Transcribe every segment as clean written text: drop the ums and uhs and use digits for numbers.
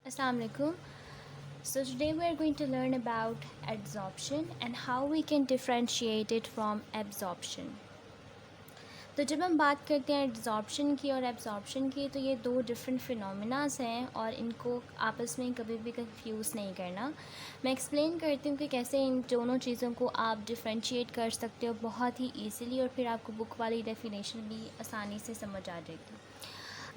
Assalamu alaikum. So today we are going to learn about adsorption and how we can differentiate it from absorption. तो जब हम बात करते हैं adsorption की और एब्जॉर्प्शन की, तो ये दो डिफरेंट फिनोमिनास हैं और इनको आपस में कभी भी कंफ्यूज नहीं करना। मैं एक्सप्लेन करती हूँ कि कैसे इन दोनों चीज़ों को आप डिफरेंशिएट कर सकते हो बहुत ही ईजीली, और फिर आपको बुक वाली डेफिनेशन भी आसानी से समझ आ जाएगी।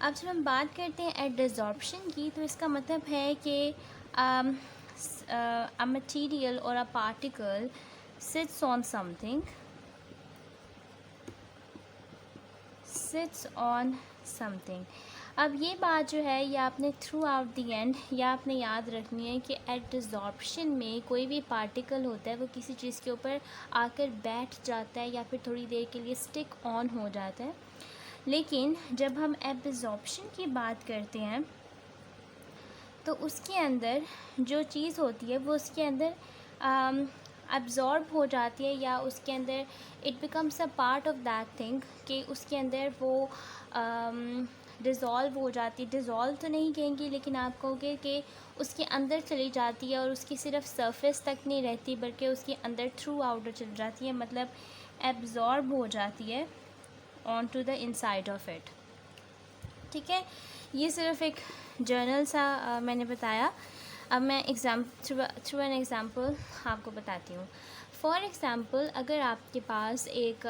अब जब हम बात करते हैं एड्जॉर्प्शन की, तो इसका मतलब है कि a material or a particle sits on something अब ये बात जो है ये आपने थ्रू आउट दी एंड या आपने याद रखनी है कि एड्जॉर्प्शन में कोई भी पार्टिकल होता है वो किसी चीज़ के ऊपर आकर बैठ जाता है या फिर थोड़ी देर के लिए स्टिक ऑन हो जाता है। लेकिन जब हम एब्जॉर्प्शन की बात करते हैं तो उसके अंदर जो चीज़ होती है वो उसके अंदर अब्ज़ॉर्ब हो जाती है, या उसके अंदर it becomes a part of that thing कि उसके अंदर वो डिज़ोल्व हो जाती है। डिज़ोल्व तो नहीं कहेंगे, लेकिन आप कहोगे कि उसके अंदर चली जाती है और उसकी सिर्फ सरफेस तक नहीं रहती बल्कि उसके अंदर थ्रू आउट चली जाती है, मतलब एब्ज़ॉर्ब हो जाती है on to the inside of it. ठीक है, ये सिर्फ एक जर्नल सा मैंने बताया। अब मैं थ्रू एन एग्ज़ाम्पल आपको बताती हूँ। फॉर एग्ज़ाम्पल, अगर आपके पास एक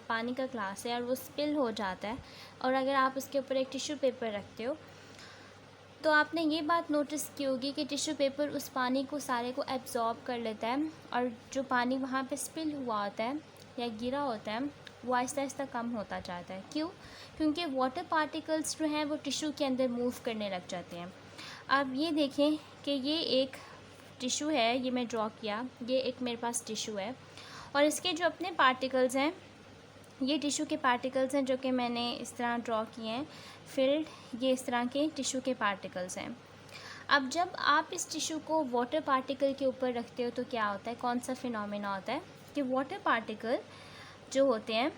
पानी का ग्लास है और वो स्पिल हो जाता है, और अगर आप उसके ऊपर एक टिश्यू पेपर रखते हो, तो आपने ये बात नोटिस की होगी कि टिश्यू पेपर उस पानी को सारे को एब्ज़ॉर्ब कर लेता है, और जो पानी वहाँ पे स्पिल हुआ होता है या गिरा होता है वो आहिस्ता आहिस्ता कम होता जाता है। क्यों? क्योंकि वाटर पार्टिकल्स जो हैं वो टिश्यू के अंदर मूव करने लग जाते हैं। अब ये देखें कि ये एक टिश्यू है, ये मैं ड्रॉ किया, ये एक मेरे पास टिश्यू है, और इसके जो अपने पार्टिकल्स हैं, ये टिश्यू के पार्टिकल्स हैं जो कि मैंने इस तरह ड्रॉ किए हैं फिल्ड, ये इस तरह के टिश्यू के पार्टिकल्स हैं। अब जब आप इस टिश्यू को वाटर पार्टिकल के ऊपर रखते हो तो क्या होता है, कौन सा फिनोमेना होता है कि वाटर पार्टिकल जो होते हैं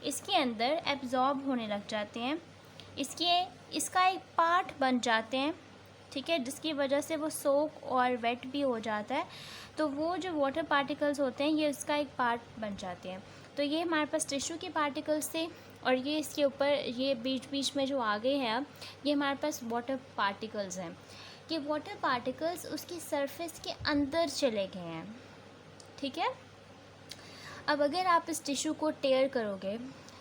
इसके अंदर एब्ज़ॉर्ब होने लग जाते हैं, इसका एक पार्ट बन जाते हैं। ठीक है, जिसकी वजह से वो सोक और वेट भी हो जाता है, तो वो जो वाटर पार्टिकल्स होते हैं ये इसका एक पार्ट बन जाते हैं। तो ये हमारे पास टिश्यू के पार्टिकल्स थे, और ये इसके ऊपर ये बीच बीच में जो आगे हैं अब ये हमारे पास वाटर पार्टिकल्स हैं। ये वाटर पार्टिकल्स उसकी सरफेस के अंदर चले गए हैं। ठीक है, अब अगर आप इस टिश्यू को टेयर करोगे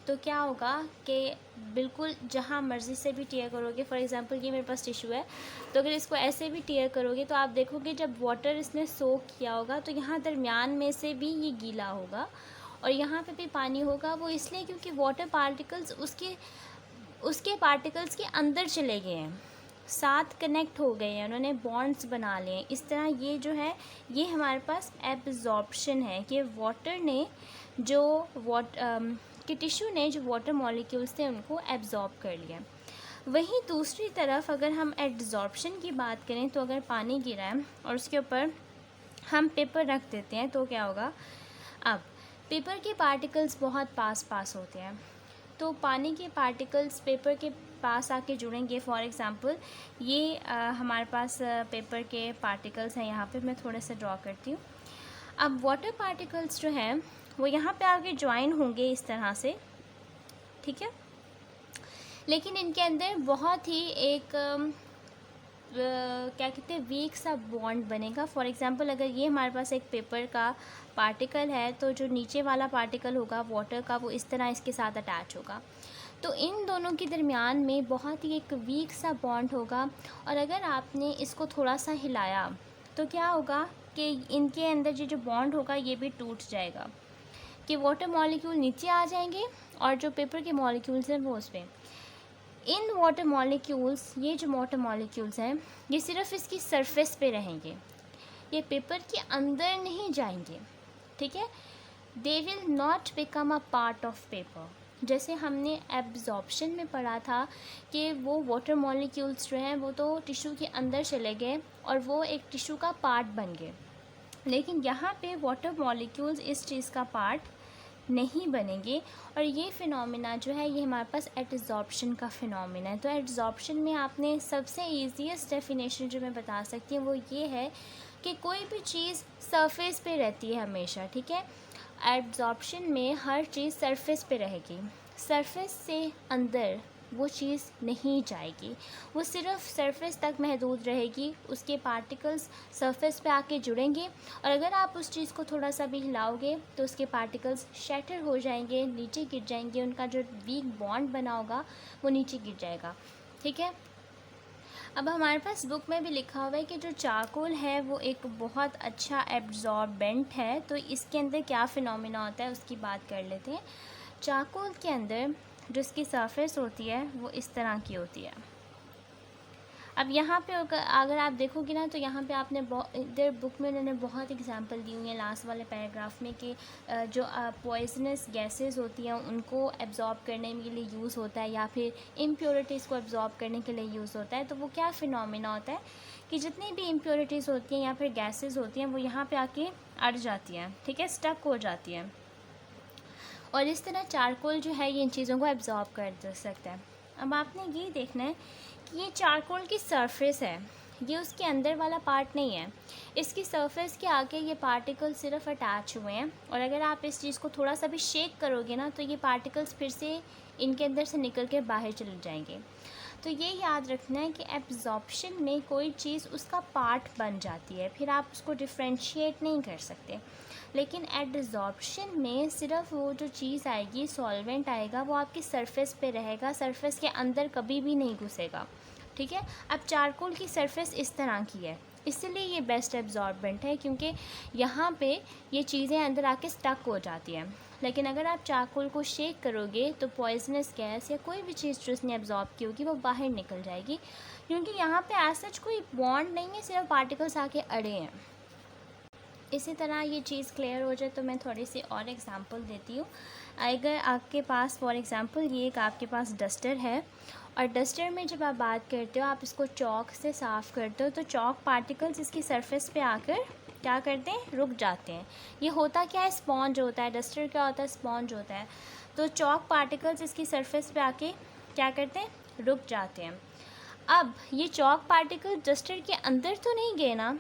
तो क्या होगा कि बिल्कुल जहाँ मर्ज़ी से भी टेयर करोगे, फॉर एग्ज़ाम्पल ये मेरे पास टिश्यू है, तो अगर इसको ऐसे भी टेयर करोगे तो आप देखोगे जब वाटर इसने सोक किया होगा तो यहाँ दरमियान में से भी ये गीला होगा और यहाँ पे भी पानी होगा। वो इसलिए क्योंकि वाटर पार्टिकल्स उसके पार्टिकल्स के अंदर चले गए हैं, साथ कनेक्ट हो गए हैं, उन्होंने बॉन्ड्स बना लिए हैं। इस तरह ये जो है ये हमारे पास एब्जॉर्प्शन है कि वाटर ने कि टिश्यू ने जो वाटर मॉलिक्यूल्स थे उनको एब्जॉर्ब कर लिया। वहीं दूसरी तरफ अगर हम एड्जॉर्प्शन की बात करें तो अगर पानी गिरा है और उसके ऊपर हम पेपर रख देते हैं तो क्या होगा, अब पेपर के पार्टिकल्स बहुत पास होते हैं, तो पानी के पार्टिकल्स पेपर के पास आके जुड़ेंगे। फॉर एग्ज़ाम्पल ये हमारे पास पेपर के पार्टिकल्स हैं, यहाँ पे मैं थोड़े से ड्रॉ करती हूँ। अब वाटर पार्टिकल्स जो हैं वो यहाँ पे आके ज्वाइन होंगे इस तरह से, ठीक है, लेकिन इनके अंदर बहुत ही एक क्या कहते हैं वीक सा बॉन्ड बनेगा। फॉर एग्ज़ाम्पल अगर ये हमारे पास एक पेपर का पार्टिकल है तो जो नीचे वाला पार्टिकल होगा वाटर का वो इस तरह इसके साथ अटैच होगा, तो इन दोनों के दरमियान में बहुत ही एक वीक सा बॉन्ड होगा। और अगर आपने इसको थोड़ा सा हिलाया तो क्या होगा कि इनके अंदर ये जो बॉन्ड होगा ये भी टूट जाएगा, कि वाटर मॉलिक्यूल नीचे आ जाएंगे और जो पेपर के मॉलिक्यूल्स हैं वो उस पर। इन वाटर मॉलिक्यूल्स, ये जो वाटर मॉलिक्यूल्स हैं ये सिर्फ इसकी सरफेस पे रहेंगे, ये पेपर के अंदर नहीं जाएंगे। ठीक है, they will not become a part of paper. जैसे हमने एब्जॉर्प्शन में पढ़ा था कि वो वाटर मॉलिक्यूल्स जो हैं वो तो टिश्यू के अंदर चले गए और वो एक टिश्यू का पार्ट बन गए, लेकिन यहाँ पे वाटर मॉलिक्यूल्स इस चीज़ का पार्ट नहीं बनेंगे। और ये फिनोमिना जो है ये हमारे पास एडजॉर्प्शन का फिनोमिना है। तो एडजॉर्प्शन में आपने सबसे ईजीएस्ट डेफिनेशन जो मैं बता सकती हूँ वो ये है कि कोई भी चीज़ सरफेस पे रहती है हमेशा, ठीक है। एडजॉर्प्शन में हर चीज़ सरफेस पे रहेगी, सरफेस से अंदर वो चीज़ नहीं जाएगी, वो सिर्फ सरफेस तक महदूद रहेगी, उसके पार्टिकल्स सरफेस पे आके जुड़ेंगे और अगर आप उस चीज़ को थोड़ा सा भी हिलाओगे तो उसके पार्टिकल्स शैटर हो जाएंगे, नीचे गिर जाएंगे, उनका जो वीक बॉन्ड बना होगा वो नीचे गिर जाएगा, ठीक है। अब हमारे पास बुक में भी लिखा हुआ है कि जो चारकोल है वो एक बहुत अच्छा एब्जॉर्बेंट है। तो इसके अंदर क्या फिनोमिना होता है उसकी बात कर लेते हैं। चारकोल के अंदर जो इसकी सरफेस होती है वो इस तरह की होती है। अब यहाँ पे अगर आप देखोगे ना तो यहाँ पे आपने इधर बुक में उन्होंने बहुत एग्जांपल दी हुई हैं लास्ट वाले पैराग्राफ में कि जो पॉइजनस गैसेस होती हैं उनको एब्जॉर्ब करने के लिए यूज़ होता है या फिर इम्प्योरिटीज़ को एब्जॉर्ब करने के लिए यूज़ होता है। तो वो क्या फिनोमिना होता है कि जितनी भी इम्प्योरिटीज़ होती हैं या फिर गैसेस होती हैं वो यहाँ पर आके अड़ जाती हैं, ठीक है, स्टक हो जाती हैं और इस तरह चारकोल जो है ये इन चीज़ों को एब्जॉर्ब कर सकता है। अब आपने ये देखना है कि ये चारकोल की सरफेस है, ये उसके अंदर वाला पार्ट नहीं है। इसकी सरफेस के आगे ये पार्टिकल सिर्फ अटैच हुए हैं और अगर आप इस चीज़ को थोड़ा सा भी शेक करोगे ना तो ये पार्टिकल्स फिर से इनके अंदर से निकल के बाहर चले जाएंगे। तो ये याद रखना है कि एब्जॉर्प्शन में कोई चीज़ उसका पार्ट बन जाती है, फिर आप उसको डिफ्रेंशिएट नहीं कर सकते। लेकिन एडजॉर्प्शन में सिर्फ वो जो चीज़ आएगी, सॉल्वेंट आएगा, वो आपकी सरफेस पे रहेगा, सरफेस के अंदर कभी भी नहीं घुसेगा, ठीक है। अब चारकोल की सरफेस इस तरह की है, इसलिए ये बेस्ट एब्जॉर्बेंट है क्योंकि यहाँ पे ये चीज़ें अंदर आके स्टक हो जाती हैं। लेकिन अगर आप चारकोल को शेक करोगे तो पॉइजनस गैस या कोई भी चीज़ जो उसने एब्जॉर्ब की होगी वो बाहर निकल जाएगी, क्योंकि यहाँ पे एज सच कोई बॉन्ड नहीं है, सिर्फ पार्टिकल्स आके अड़े हैं। इसी तरह ये चीज़ क्लियर हो जाए तो मैं थोड़ी सी और एग्जांपल देती हूँ। अगर आपके पास फॉर एग्जांपल ये एक आपके पास डस्टर है और डस्टर में जब आप बात करते हो आप इसको चॉक से साफ़ करते हो तो चॉक पार्टिकल्स इसकी सरफेस पे आकर क्या करते हैं, रुक जाते हैं। ये होता क्या है, स्पॉन्ज होता है, डस्टर क्या होता है, स्पॉन्ज होता है। तो चॉक पार्टिकल्स इसकी सरफेस पे आके क्या करते हैं, रुक जाते हैं। अब ये चॉक पार्टिकल डस्टर के अंदर तो नहीं गए ना,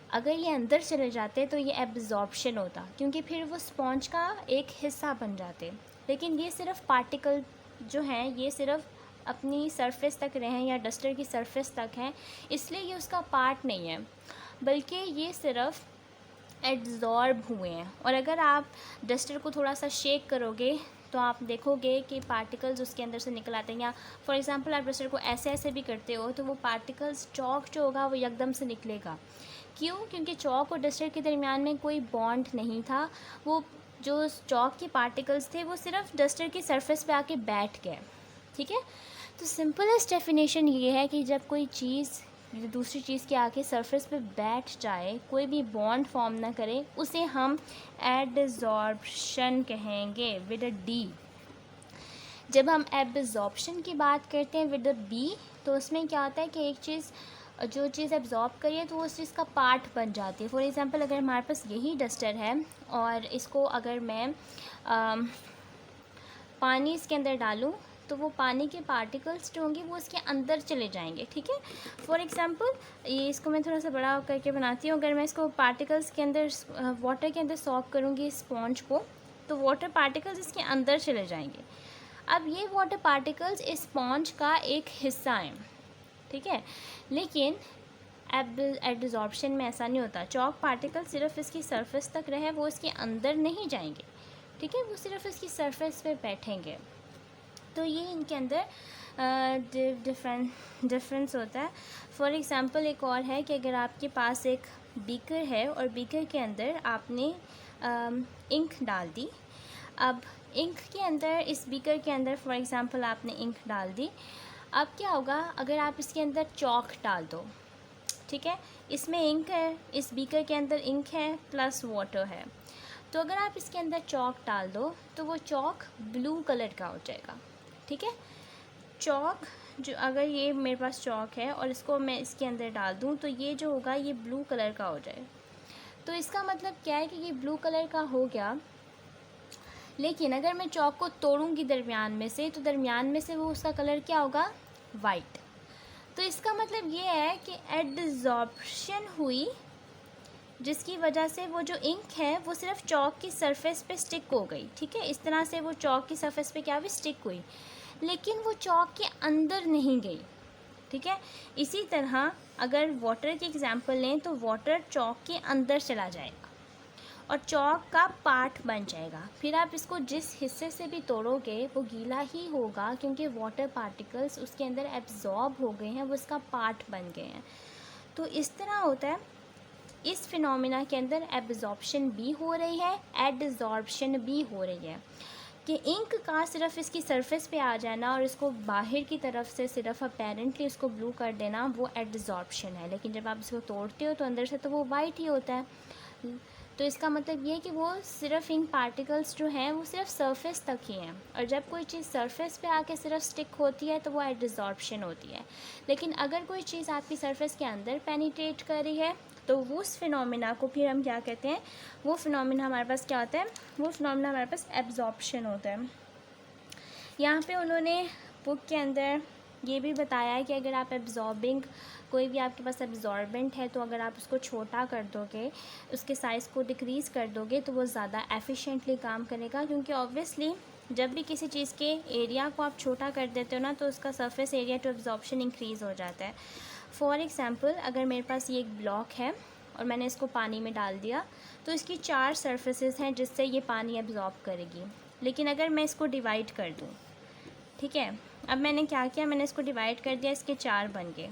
अगर ये अंदर चले जाते तो ये एब्जॉर्प्शन होता क्योंकि फिर वो स्पॉन्ज का एक हिस्सा बन जाते। लेकिन ये सिर्फ पार्टिकल जो हैं ये सिर्फ अपनी सरफेस तक रहे हैं या डस्टर की सरफेस तक हैं, इसलिए ये उसका पार्ट नहीं है, बल्कि ये सिर्फ एब्जॉर्ब हुए हैं। और अगर आप डस्टर को थोड़ा सा शेक करोगे तो आप देखोगे कि पार्टिकल्स उसके अंदर से निकल आते हैं। या फॉर एग्जांपल आप डस्टर को ऐसे ऐसे भी करते हो तो वो पार्टिकल्स, चॉक जो होगा वो एकदम से निकलेगा। क्यों? क्योंकि चॉक और डस्टर के दरमियान में कोई बॉन्ड नहीं था, वो जो चॉक के पार्टिकल्स थे वो सिर्फ डस्टर की सरफेस पे आके बैठ गए, ठीक है। तो सिंपलेस्ट डेफिनेशन ये है कि जब कोई चीज़ दूसरी चीज़ के आके सरफेस पे बैठ जाए, कोई भी बॉन्ड फॉर्म ना करे, उसे हम एडजॉर्प्शन कहेंगे विद अ डी। जब हम एब्जॉर्प्शन की बात करते हैं विद अ बी तो उसमें क्या होता है कि एक चीज़ जो चीज़ एब्जॉर्ब करिए तो वो उस चीज़ का पार्ट बन जाती है। फॉर एग्जांपल अगर हमारे पास यही डस्टर है और इसको अगर मैं पानी इसके अंदर डालूं तो वो पानी के पार्टिकल्स जो होंगे वो इसके अंदर चले जाएंगे, ठीक है। फॉर एग्जांपल ये इसको मैं थोड़ा सा बड़ा करके बनाती हूँ। अगर मैं इसको पार्टिकल्स के अंदर वाटर के अंदर सॉक करूँगी स्पॉन्ज को तो वाटर पार्टिकल्स इसके अंदर चले जाएंगे। अब ये वाटर पार्टिकल्स इस स्पॉन्ज का एक हिस्सा हैं, ठीक है। लेकिन एब्जॉर्प्शन में ऐसा नहीं होता, चॉक पार्टिकल सिर्फ इसकी सरफेस तक रहे, वो इसके अंदर नहीं जाएंगे, ठीक है, वो सिर्फ इसकी सरफेस पे बैठेंगे। तो ये इनके अंदर डिफरेंस होता है। फॉर एग्जांपल एक और है कि अगर आपके पास एक बीकर है और बीकर के अंदर आपने इंक डाल दी। अब इंक के अंदर, इस बीकर के अंदर फॉर एग्जांपल आपने इंक डाल दी। अब क्या होगा अगर आप इसके अंदर चॉक डाल दो, ठीक है, इसमें इंक है, इस बीकर के अंदर इंक है प्लस वाटर है। तो अगर आप इसके अंदर चॉक डाल दो तो वो चॉक ब्लू कलर का हो जाएगा, ठीक है। चॉक जो अगर ये मेरे पास चॉक है और इसको मैं इसके अंदर डाल दूँ तो ये जो होगा ये ब्लू कलर का हो जाए। तो इसका मतलब क्या है कि ये ब्लू कलर का हो गया लेकिन अगर मैं चॉक को तोड़ूंगी दरमियान में से, तो दरमियान में से वो उसका कलर क्या होगा, वाइट। तो इसका मतलब ये है कि एडजॉर्प्शन हुई, जिसकी वजह से वो जो इंक है वो सिर्फ चॉक की सरफेस पे स्टिक हो गई। ठीक है, इस तरह से वो चॉक की सरफेस पे क्या हुई, स्टिक हुई, लेकिन वो चॉक के अंदर नहीं गई। ठीक है, इसी तरह अगर वाटर की एग्जांपल लें तो वाटर चॉक के अंदर चला जाएगा और चॉक का पार्ट बन जाएगा। फिर आप इसको जिस हिस्से से भी तोड़ोगे वो गीला ही होगा, क्योंकि वाटर पार्टिकल्स उसके अंदर एब्जॉर्ब हो गए हैं, वो इसका पार्ट बन गए हैं। तो इस तरह होता है, इस फिनोमिना के अंदर एब्जॉर्प्शन भी हो रही है, एडजॉर्प्शन भी हो रही है, कि इंक का सिर्फ इसकी सरफेस पे आ जाना और इसको बाहर की तरफ से सिर्फ अपेरेंटली इसको ब्लू कर देना, वो एडजॉर्प्शन है। लेकिन जब आप इसको तोड़ते हो तो अंदर से तो वो वाइट ही होता है। तो इसका मतलब ये है कि वो सिर्फ इंक पार्टिकल्स जो हैं वो सिर्फ सरफेस तक ही हैं, और जब कोई चीज़ सरफेस पे आके सिर्फ स्टिक होती है तो वो एडजॉर्प्शन होती है। लेकिन अगर कोई चीज़ आपकी सरफेस के अंदर पेनिट्रेट कर रही है तो वो उस फिनोमिना को फिर हम क्या कहते हैं, वो फिनोमिना हमारे पास क्या होता है, वो फिनोमिना हमारे पास एब्जॉर्प्शन होता है। यहाँ पे उन्होंने बुक के अंदर ये भी बताया है कि अगर आप एब्जॉर्बिंग, कोई भी आपके पास एब्जॉर्बेंट है, तो अगर आप उसको छोटा कर दोगे, उसके साइज़ को डिक्रीज़ कर दोगे, तो वो ज़्यादा एफिशिएंटली काम करेगा, क्योंकि ऑब्वियसली जब भी किसी चीज़ के एरिया को आप छोटा कर देते हो ना, तो उसका surface area to absorption increase हो जाता है। फॉर एग्ज़ाम्पल, अगर मेरे पास ये एक ब्लॉक है और मैंने इसको पानी में डाल दिया, तो इसकी 4 सरफेसेस हैं जिससे ये पानी एब्जॉर्ब करेगी। लेकिन अगर मैं इसको डिवाइड कर दूँ, ठीक है, अब मैंने क्या किया, मैंने इसको डिवाइड कर दिया, इसके 4 बन गए।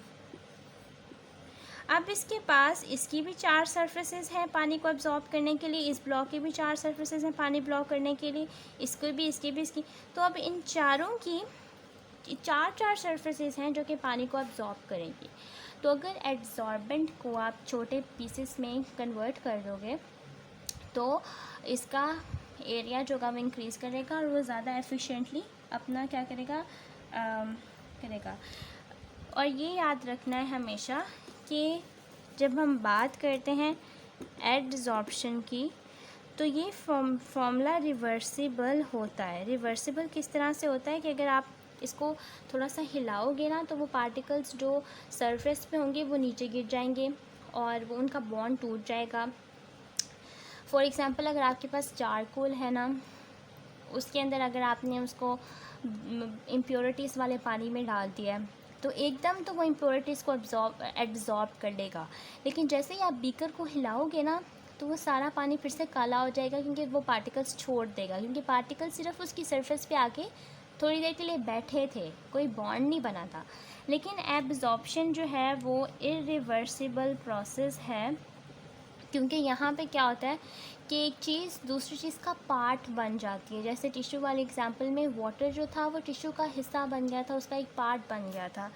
अब इसके पास इसकी भी 4 सरफेसेस हैं पानी को एब्जॉर्ब करने के लिए, इस ब्लॉक की भी 4 सरफेसेस हैं पानी ब्लॉक करने के लिए, इसको भी, इसकी भी, इसकी। तो अब इन चारों की 4 सरफेसेस हैं जो कि पानी को एब्जॉर्ब करेंगी। तो अगर एब्जॉर्बेंट को आप छोटे पीसेस में कन्वर्ट कर दोगे तो इसका एरिया जो का वो इंक्रीज़ करेगा और वो ज़्यादा एफिशिएंटली अपना क्या करेगा, करेगा। और ये याद रखना है हमेशा कि जब हम बात करते हैं एडजॉर्प्शन की, तो ये फॉर्मूला रिवर्सिबल होता है। रिवर्सिबल किस तरह से होता है कि अगर आप इसको थोड़ा सा हिलाओगे ना, तो वो पार्टिकल्स जो सरफेस पे होंगे वो नीचे गिर जाएंगे और वो उनका बॉन्ड टूट जाएगा। फॉर एग्ज़ाम्पल, अगर आपके पास चारकोल है ना, उसके अंदर अगर आपने उसको इम्प्योरिटीज़ वाले पानी में डाल दिया है, तो एकदम तो वो इम्प्योरिटीज़ को एब्जॉर्ब कर लेगा, लेकिन जैसे ही आप बीकर को हिलाओगे ना, तो वो सारा पानी फिर से काला हो जाएगा, क्योंकि वो पार्टिकल्स छोड़ देगा, क्योंकि पार्टिकल्स सिर्फ उसकी सरफेस पे आके थोड़ी देर के लिए बैठे थे, कोई बॉन्ड नहीं बना था। लेकिन एब्जॉर्प्शन जो है वो इरिवर्सिबल प्रोसेस है, क्योंकि यहाँ पे क्या होता है कि एक चीज़ दूसरी चीज़ का पार्ट बन जाती है। जैसे टिश्यू वाले एग्जांपल में वाटर जो था वो टिश्यू का हिस्सा बन गया था, उसका एक पार्ट बन गया था।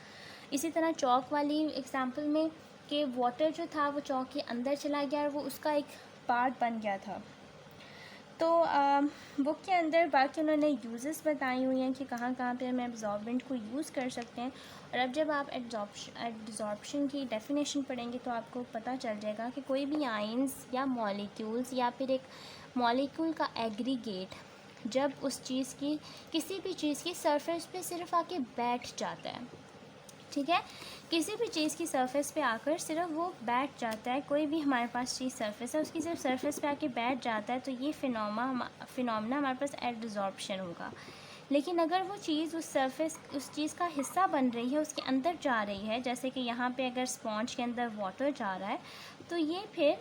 इसी तरह चॉक वाली एग्जांपल में कि वाटर जो था वो चॉक के अंदर चला गया और वो उसका एक पार्ट बन गया था। तो बुक के अंदर बाकी उन्होंने यूजेस बताई हुई हैं कि कहाँ कहाँ पे हम एब्जॉर्बेंट को यूज़ कर सकते हैं। और अब जब आप एब्जॉर्प्शन की डेफिनेशन पढ़ेंगे तो आपको पता चल जाएगा कि कोई भी आयंस या मॉलिक्यूल्स या फिर एक मॉलिक्यूल का एग्रीगेट जब उस चीज़ की, किसी भी चीज़ की सरफेस पे सिर्फ आके बैठ जाता है, ठीक है, किसी भी चीज़ की सरफेस पे आकर सिर्फ वो बैठ जाता है, कोई भी हमारे पास चीज़ सरफेस है उसकी सिर्फ सरफेस पे आके बैठ जाता है, तो ये फिनोमेना हमारे पास एब्जॉर्प्शन होगा। लेकिन अगर वो चीज़ उस सरफेस, उस चीज़ का हिस्सा बन रही है, उसके अंदर जा रही है, जैसे कि यहाँ पे अगर स्पॉन्ज के अंदर वाटर जा रहा है, तो ये फिर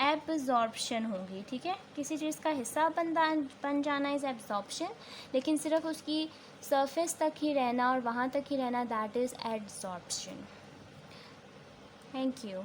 एब्जॉर्प्शन होगी। ठीक है, किसी चीज़ का हिस्सा बन जाना इज़ एब्जॉर्प्शन, लेकिन सिर्फ उसकी सरफेस तक ही रहना और वहाँ तक ही रहना, that is absorption. Thank you.